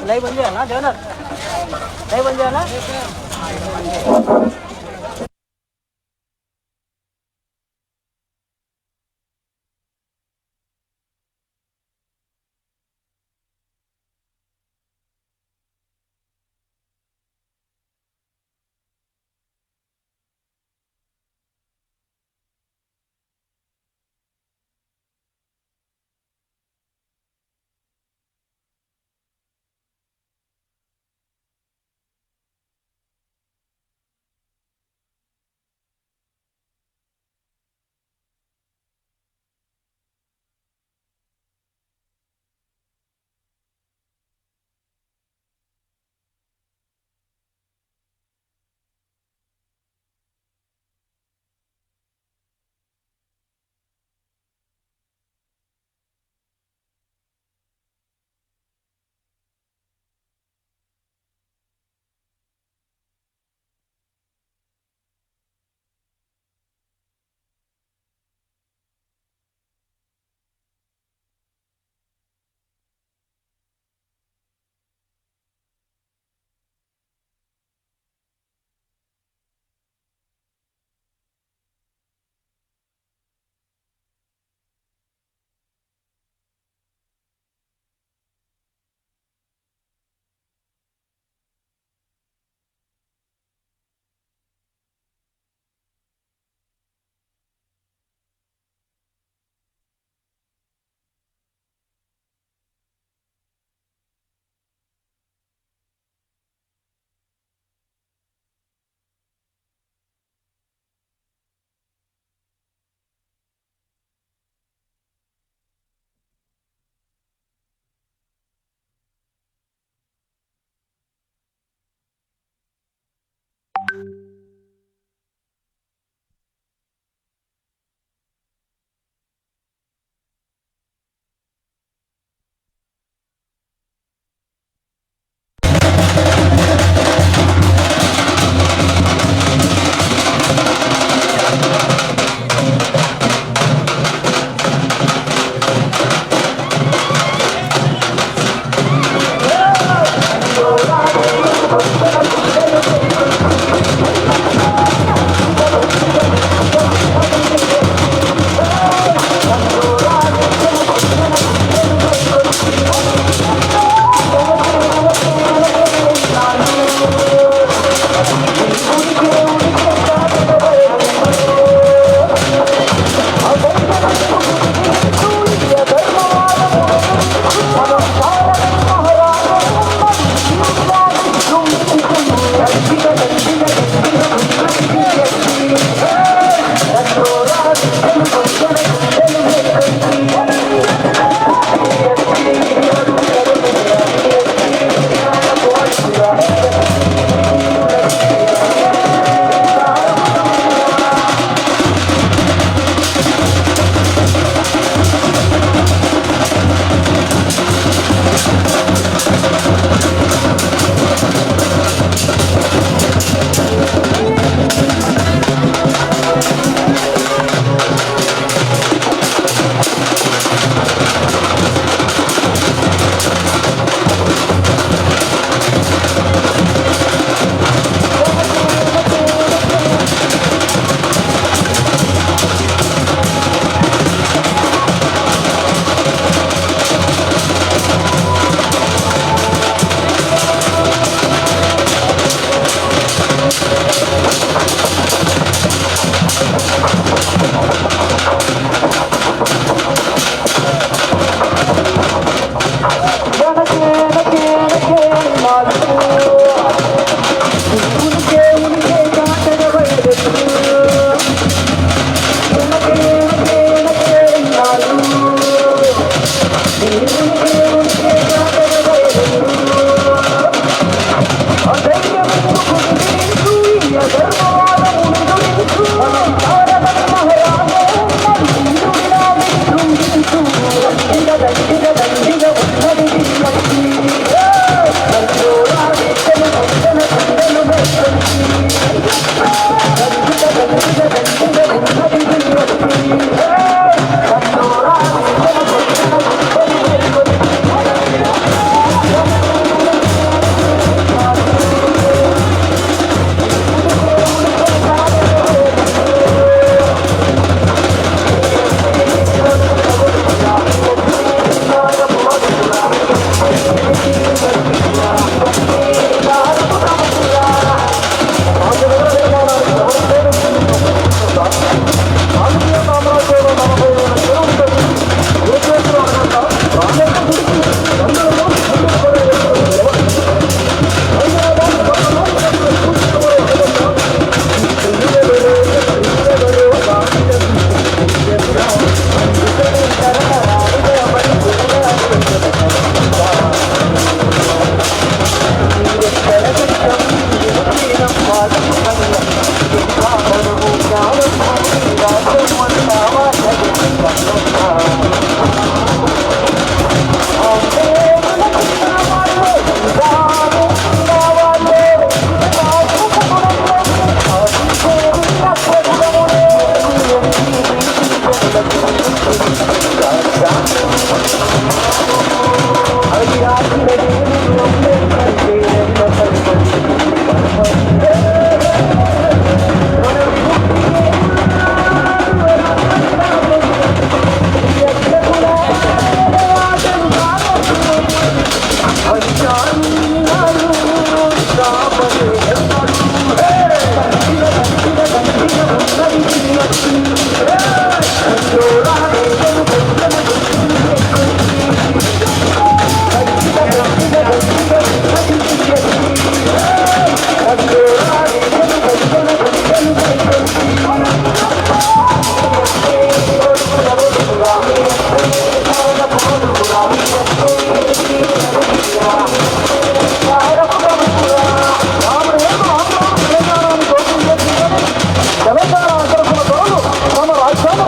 lấy bên dưới nó đỡ nè, lấy bên dưới nó.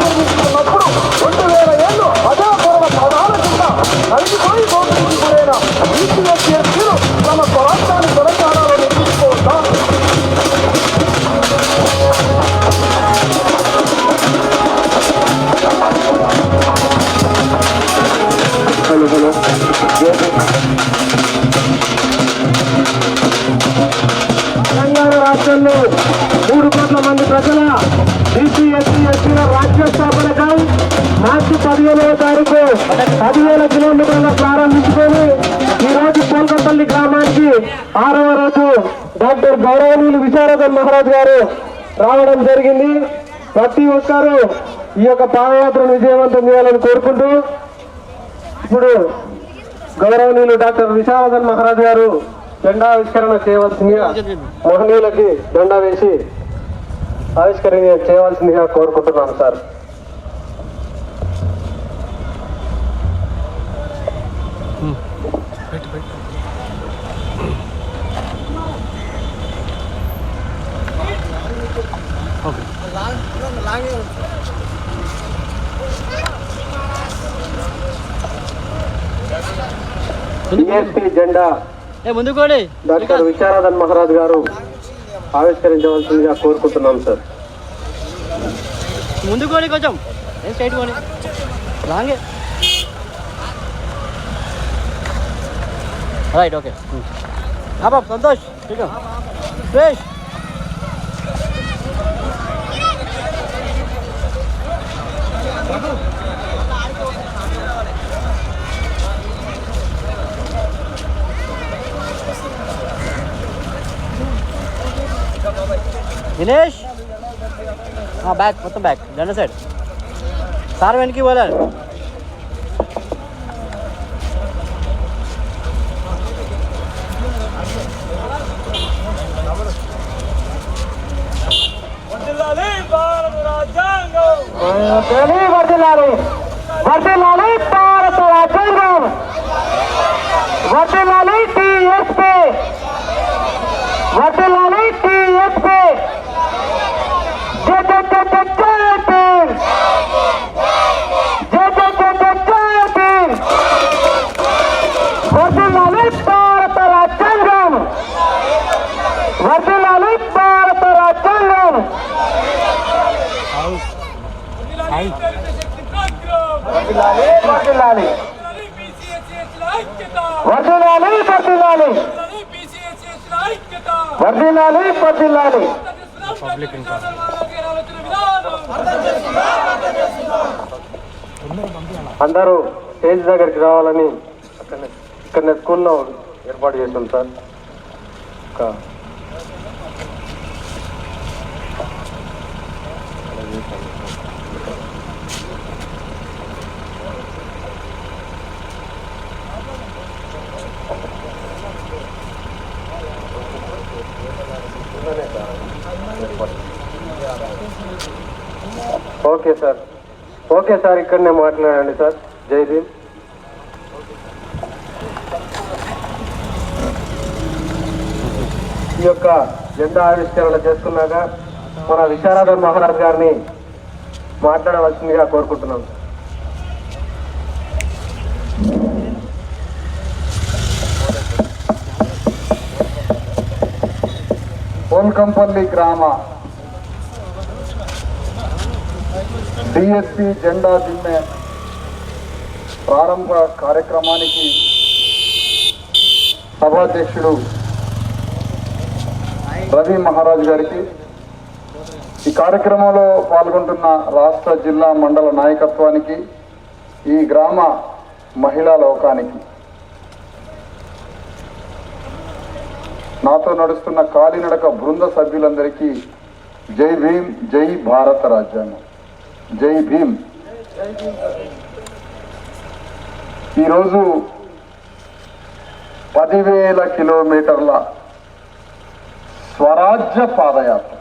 నిర్మించుకున్నప్పుడు 2000 ఏళ్ళు అదే పూర్వ పదాల కింద కలిగిపోయి దోపిడీకి గురైన ఈపీఎస్సీలు తమ స్వరాష్ట్రాన్ని తెలంగాణలో నిర్మించుకోవద్దా? తెలంగాణ రాష్ట్రంలో 3 కోట్ల మంది ప్రజల బీసీ ఎస్సీ ఎస్టీల రాజ్య స్థాపనకం మార్చి 15వ తారీఖు 10,000 కిలోమీటర్ల ప్రారంభించుకొని ఈ రోజు కోల్కపల్లి గ్రామానికి 6వ రోజు డాక్టర్ గౌరవనీయులు విశారదన్ మహారాజ్ గారు రావడం జరిగింది. ప్రతి ఒక్కరూ ఈ యొక్క పాదయాత్రను విజయవంతం చేయాలని కోరుకుంటూ ఇప్పుడు గౌరవనీయులు డాక్టర్ విశారదన్ మహారాజ్ గారు జెండా ఆవిష్కరణ చేయవలసిందిగా మహనీయులకి జెండా వేసి ఆవిష్కరణ చేయవలసిందిగా కోరుకుంటున్నాను సార్. డిఎస్పీ జెండా డాక్టర్ విశారదన్ మహారాజ్ గారు ఆవిష్కరించవలసిందిగా కోరుకుంటున్నాం సార్. ముందు కోడి కొంచెం స్ట్రైట్ కోడి లాంగే రైట్ ఓకే బాబు సంతోష్ ఫ్రెష్ దినేష్ బ్యాక్ మొత్తం బ్యాక్ జెండా సైడ్ సార్ వెనక్కి పోలేరు. వర్ధిల్లాలి భారత రాజ్యాంగం, వర్ధిల్లాలి టీఎస్పీ, వర్ధిల్లాలి టీఎస్పీ. వర్ధిల్లాలి భారత రాజ్యాంగం, వర్ధిల్లాలి భారత రాజ్యాంగం. వర్ధిల్లాలి వర్ధిల్లాలి వర్ధిల్లాలి వర్ధిల్లాలి వర్ధిల్లాలి వర్ధిల్లాలి. అందరూ స్టేజ్ దగ్గరికి రావాలని ఇక్కడ స్కూల్లో ఏర్పాటు చేస్తాం sir. Okay sir, okay sir, ఇక్కడనే మాట్లాడండి సార్. జై భీమ్. ఈ యొక్క జెండా ఆవిష్కరణ చేస్తున్నాక మన విశారదన్ మహారాజ్ గారిని మాట్లాడవలసిందిగా కోరుకుంటున్నాం. కోల్కంపల్లి గ్రామ డిఎస్పీ జెండా దిమ్మె ప్రారంభ కార్యక్రమానికి సభాధ్యక్షుడు రవి మహారాజ్ గారికి, ఈ కార్యక్రమంలో పాల్గొంటున్న రాష్ట్ర జిల్లా మండల నాయకత్వానికి, ఈ గ్రామ మహిళా లోకానికి, నాతో నడుస్తున్న కాలినడక బృంద సభ్యులందరికీ జై భీమ్, జై భారత రాజ్యాంగం, జై భీమ్. ఈరోజు 10,000 కిలోమీటర్ల స్వరాజ్య పాదయాత్ర.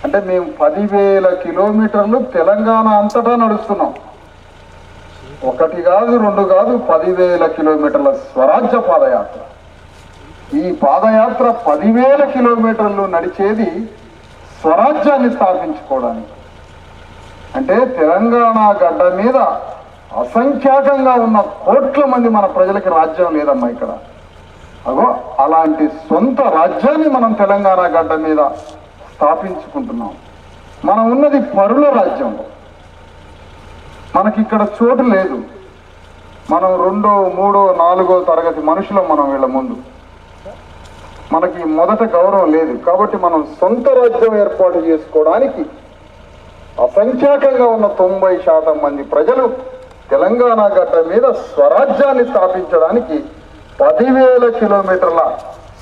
అంటే మేము 10,000 కిలోమీటర్లు తెలంగాణ అంతటా నడుస్తున్నాం. 1 కాదు 2 కాదు, 10,000 కిలోమీటర్ల స్వరాజ్య పాదయాత్ర. ఈ పాదయాత్ర 10,000 కిలోమీటర్లు నడిచేది స్వరాజ్యాన్ని స్థాపించుకోవడానికి. అంటే తెలంగాణ గడ్డ మీద అసంఖ్యాకంగా ఉన్న కోట్ల మంది మన ప్రజలకి రాజ్యం లేదమ్మా ఇక్కడ. అగో అలాంటి సొంత రాజ్యాన్ని మనం తెలంగాణ గడ్డ మీద స్థాపించుకుంటున్నాం. మనం ఉన్నది పరుల రాజ్యంలో, మనకి ఇక్కడ చోటు లేదు. మనం 2వ, 3వ, 4వ తరగతి మనుషులం మనం వీళ్ళ ముందు. మనకి మొదట గౌరవం లేదు. కాబట్టి మనం సొంత రాజ్యం ఏర్పాటు చేసుకోవడానికి అసంఖ్యాకంగా ఉన్న 90% మంది ప్రజలు తెలంగాణ గడ్డ మీద స్వరాజ్యాన్ని స్థాపించడానికి 10,000 కిలోమీటర్ల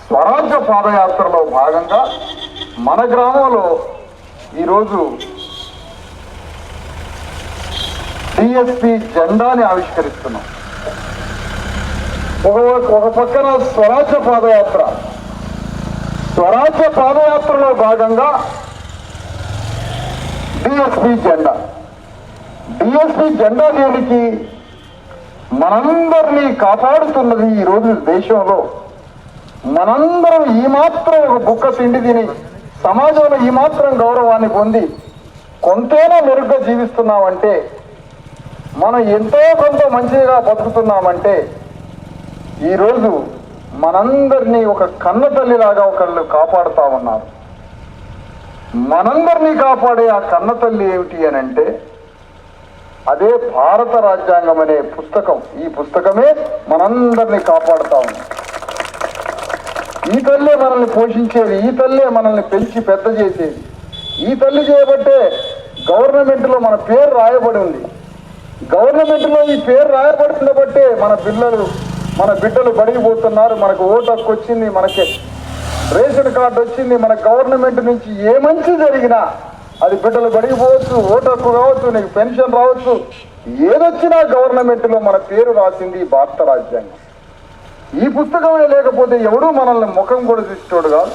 స్వరాజ్య పాదయాత్రలో భాగంగా మన గ్రామంలో ఈరోజు డిఎస్పి జెండాని ఆవిష్కరిస్తున్నాం. ఒక పక్కన స్వరాజ్య పాదయాత్రలో భాగంగా డిఎస్పి జెండా దేనికి? మనందరినీ కాపాడుతున్నది ఈరోజు దేశంలో. మనందరం ఈ మాత్రం ఒక బుక్క తిండి తిని సమాజంలో ఈ మాత్రం గౌరవాన్ని పొంది కొంతైనా మెరుగ్గా జీవిస్తున్నామంటే, మనం ఎంతో కొంత మంచిగా బతుకుతున్నామంటే ఈరోజు మనందరినీ ఒక కన్న తల్లిలాగా ఒకళ్ళు కాపాడుతూ ఉన్నారు. మనందరినీ కాపాడే ఆ కన్న తల్లి ఏమిటి అని అంటే అదే భారత రాజ్యాంగం అనే పుస్తకం. ఈ పుస్తకమే మనందరినీ కాపాడుతా ఉంది. ఈ తల్లే మనల్ని పోషించేది, ఈ తల్లే మనల్ని పెంచి పెద్ద చేసేది. ఈ తల్లి చేయబట్టే గవర్నమెంట్లో మన పేరు రాయబడి ఉంది. గవర్నమెంట్లో ఈ పేరు రాయబడిన బట్టే మన బిడ్డలు బడిగిపోతున్నారు. మనకు ఓటు హక్కు వచ్చింది, మనకి రేషన్ కార్డు వచ్చింది. మన గవర్నమెంట్ నుంచి ఏ మంచి జరిగినా అది బిడ్డలు బడిగిపోవచ్చు, ఓటు హక్కు కావచ్చు, నీకు పెన్షన్ రావచ్చు, ఏదొచ్చినా గవర్నమెంట్లో మన పేరు రాసింది భారత రాజ్యాంగం. ఈ పుస్తకమే లేకపోతే ఎవడూ మనల్ని ముఖం కూడా చూసేటోడు కాదు,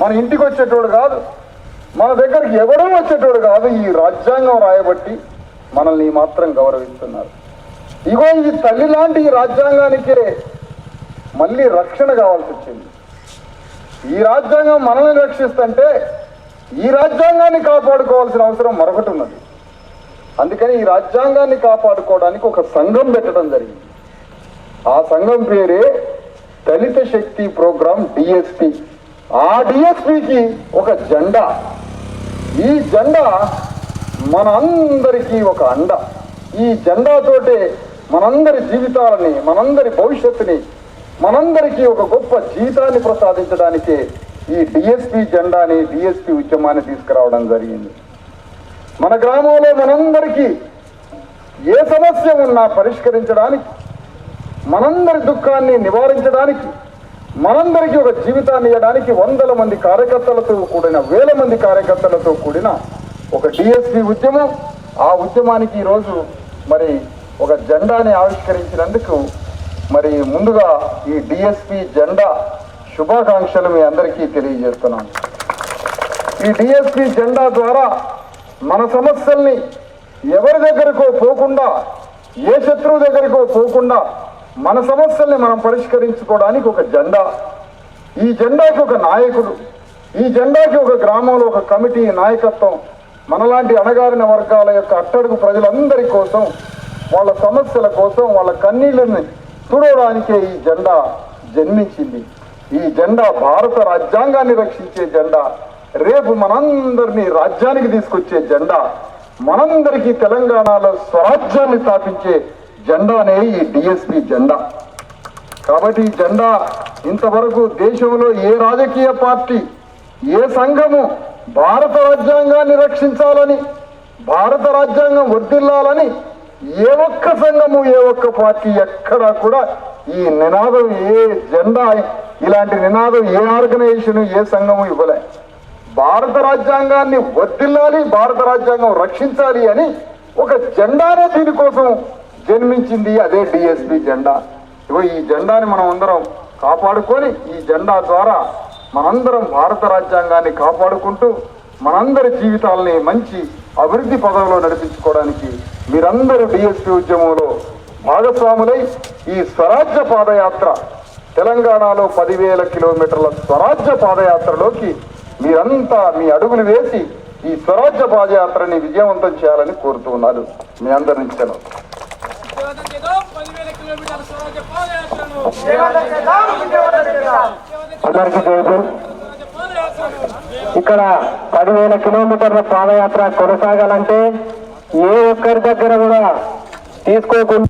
మన ఇంటికి వచ్చేటోడు కాదు, మన దగ్గరికి ఎవడూ వచ్చేటోడు కాదు. ఈ రాజ్యాంగం రాయబట్టి మనల్ని మాత్రం గౌరవిస్తున్నారు. ఇగో ఈ తల్లి లాంటి ఈ రాజ్యాంగానికే మళ్ళీ రక్షణ కావాల్సి వచ్చింది. ఈ రాజ్యాంగం మనల్ని రక్షిస్తుంటే ఈ రాజ్యాంగాన్ని కాపాడుకోవాల్సిన అవసరం మరొకటి ఉన్నది. అందుకని ఈ రాజ్యాంగాన్ని కాపాడుకోవడానికి ఒక సంఘం పెట్టడం జరిగింది. ఆ సంఘం పేరే దళిత శక్తి ప్రోగ్రాం డిఎస్పి. ఆ డిఎస్పికి ఒక జెండా. ఈ జెండా మనందరికీ ఒక అండ. ఈ జెండాతోటే మనందరి జీవితాలని, మనందరి భవిష్యత్తుని, మనందరికీ ఒక గొప్ప జీవితాన్ని ప్రసాదించడానికే ఈ డిఎస్పి జెండాని, డిఎస్పి ఉద్యమాన్ని తీసుకురావడం జరిగింది. మన గ్రామంలో మనందరికీ ఏ సమస్య ఉన్నా పరిష్కరించడానికి, మనందరి దుఃఖాన్ని నివారించడానికి, మనందరికీ ఒక జీవితాన్ని ఇవ్వడానికి 100 మంది కార్యకర్తలతో కూడిన, 1000 మంది కార్యకర్తలతో కూడిన ఒక డిఎస్పి ఉద్యమం. ఆ ఉద్యమానికి ఈరోజు మరి ఒక జెండాని ఆవిష్కరించినందుకు మరి ముందుగా ఈ డిఎస్పి జెండా శుభాకాంక్షలు మీ అందరికీ తెలియజేస్తున్నాను. ఈ డిఎస్పి జెండా ద్వారా మన సమస్యల్ని ఎవరి దగ్గరకో పోకుండా, ఏ శత్రువు దగ్గరకో పోకుండా మన సమస్యల్ని మనం పరిష్కరించుకోవడానికి ఒక జెండా. ఈ జెండాకి ఒక నాయకుడు, ఈ జెండాకి ఒక గ్రామంలో ఒక కమిటీ నాయకత్వం. మనలాంటి అణగారిన వర్గాల యొక్క అట్టడుగు ప్రజలందరి కోసం, వాళ్ళ సమస్యల కోసం, వాళ్ళ కన్నీళ్ళని తుడవడానికే ఈ జెండా జన్మించింది. ఈ జెండా భారత రాజ్యాంగాన్ని రక్షించే జెండా, రేపు మనందరినీ రాజ్యానికి తీసుకొచ్చే జెండా, మనందరికీ తెలంగాణలో స్వరాజ్యాన్ని స్థాపించే జెండానే ఈ డిఎస్పి జెండా. కాబట్టి ఈ జెండా ఇంతవరకు దేశంలో ఏ రాజకీయ పార్టీ, ఏ సంఘము భారత రాజ్యాంగాన్ని రక్షించాలని, భారత రాజ్యాంగం వర్ధిల్లాలని ఏ ఒక్క సంఘము, ఏ ఒక్క పార్టీ ఎక్కడా కూడా ఈ నినాదం, ఏ జెండా, ఇలాంటి నినాదం ఏ ఆర్గనైజేషన్, ఏ సంఘము ఇవ్వలే. భారత రాజ్యాంగాన్ని వర్ధిల్లాలి, భారత రాజ్యాంగం రక్షించాలి అని ఒక జెండానే దీనికోసం జన్మించింది. అదే డిఎస్పి జెండా. ఇగో ఈ జెండాని మనం అందరం కాపాడుకొని, ఈ జెండా ద్వారా మనందరం భారత రాజ్యాంగాన్ని కాపాడుకుంటూ మనందరి జీవితాలని మంచి అభివృద్ధి పదంలో నడిపించుకోవడానికి మీరందరూ డిఎస్పి ఉద్యమంలో భాగస్వాములై ఈ స్వరాజ్య పాదయాత్ర, తెలంగాణలో 10,000 కిలోమీటర్ల స్వరాజ్య పాదయాత్రలోకి మీరంతా మీ అడుగులు వేసి ఈ స్వరాజ్య పాదయాత్రని విజయవంతం చేయాలని కోరుతూ ఉన్నారు. మీ అందరి నుంచి సెలవు. అందరికీ తెలుసు ఇక్కడ 10,000 కిలోమీటర్ల పాదయాత్ర కొనసాగాలంటే ఏ ఒక్కరి దగ్గర కూడా తీసుకోకుండా